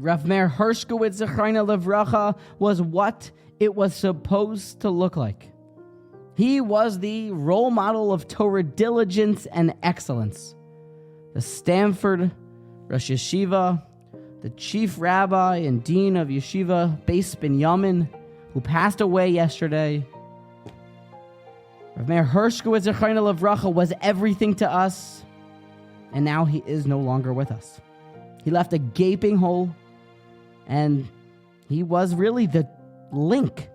Rav Meir Hershkowitz, Zechreina Livracha, was what it was supposed to look like. He was the role model of Torah diligence and excellence. The Stamford Rosh Yeshiva, the chief rabbi and dean of Yeshiva Bais Binyomin, who passed away yesterday. Rav Meir Hershkowitz, Zechreina Livracha, was everything to us, and now he is no longer with us. He left a gaping hole, and he was really the link,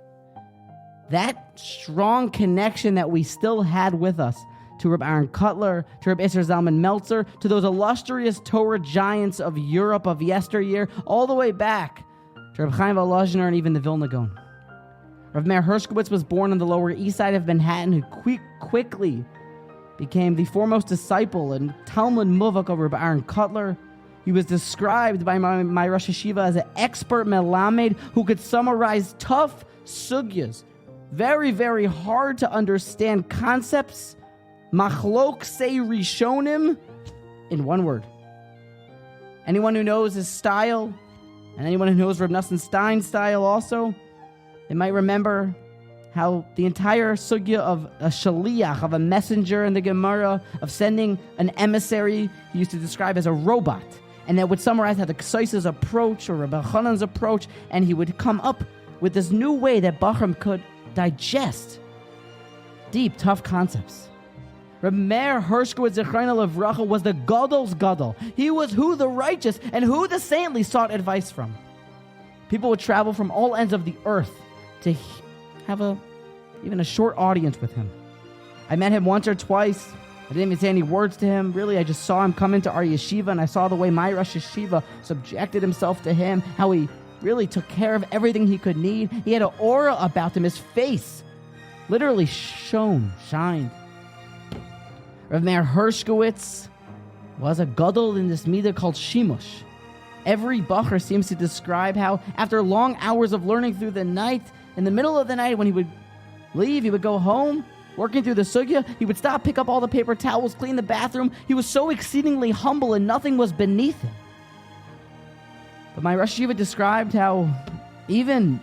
that strong connection that we still had with us, to Reb Aaron Kotler, to Reb Isser Zalman Meltzer, to those illustrious Torah giants of Europe of yesteryear, all the way back to Reb Chaim Volozhiner and even the Vilna Gaon. Rav Meir Hershkowitz was born on the Lower East Side of Manhattan, who quickly became the foremost disciple and Talmud Muvak of Reb Aaron Kotler. He was described by my Rosh Yeshiva as an expert melamed who could summarize tough sugyas, very, very hard to understand concepts, machlok sei rishonim, in one word. Anyone who knows his style, and anyone who knows Reb Nosson Stein's style also, they might remember how the entire sugya of a shaliach, of a messenger in the Gemara, of sending an emissary, he used to describe as a robot. And that would summarize how the Ksaisa's approach or Rabbi Chanan's approach, and he would come up with this new way that Bachram could digest deep, tough concepts. Rav Meir Hershkowitz, Zechreina Livracha, was the Gadol's Gadol. He was who the righteous and who the saintly sought advice from. People would travel from all ends of the earth to have even a short audience with him. I met him once or twice. I didn't even say any words to him. Really, I just saw him come into our yeshiva, and I saw the way my Rosh Yeshiva subjected himself to him, how he really took care of everything he could need. He had an aura about him. His face literally shined. Rav Meir Hershkowitz was a gadol in this midah called shimush. Every bacher seems to describe how, after long hours of learning through the night, in the middle of the night when he would leave, he would go home, working through the sugya, he would stop, pick up all the paper towels, clean the bathroom. He was so exceedingly humble and nothing was beneath him. But my Rosh Yeshiva described how even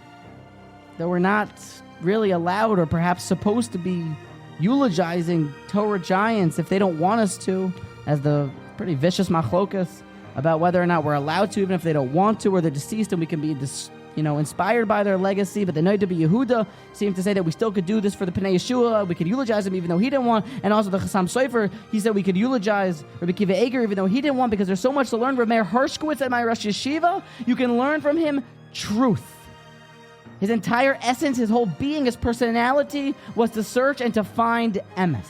though we're not really allowed or perhaps supposed to be eulogizing Torah giants if they don't want us to, as the pretty vicious machlokas about whether or not we're allowed to, even if they don't want to, or they're deceased and we can be inspired by their legacy, but the Noda B'Yehuda seemed to say that we still could do this for the Pnei Yeshua. We could eulogize him even though he didn't want. And also the Chassam Sofer, he said we could eulogize Rabbi Kiva Eger even though he didn't want, because there's so much to learn from Meir Hershkowitz at my Rosh Yeshiva. You can learn from him truth. His entire essence, his whole being, his personality was to search and to find emes.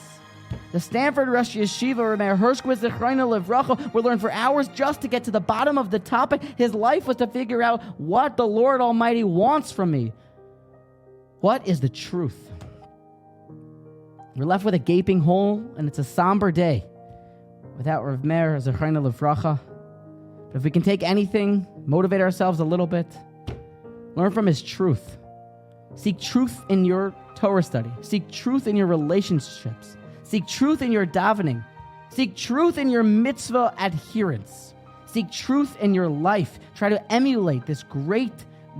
The Stamford Rosh Yeshiva, Rav Meir Hershkowitz, Zechreina Livracha, would learn for hours just to get to the bottom of the topic. His life was to figure out what the Lord Almighty wants from me. What is the truth? We're left with a gaping hole, and it's a somber day without Rav Meir Zechreina Livracha. But if we can take anything, motivate ourselves a little bit, learn from his truth. Seek truth in your Torah study. Seek truth in your relationships. Seek truth in your davening. Seek truth in your mitzvah adherence. Seek truth in your life. Try to emulate this great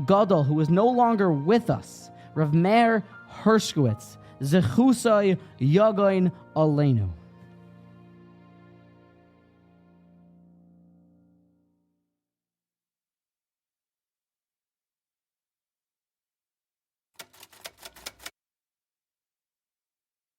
gadol who is no longer with us, Rav Meir Hershkowitz. Zechusai Yagain Aleinu.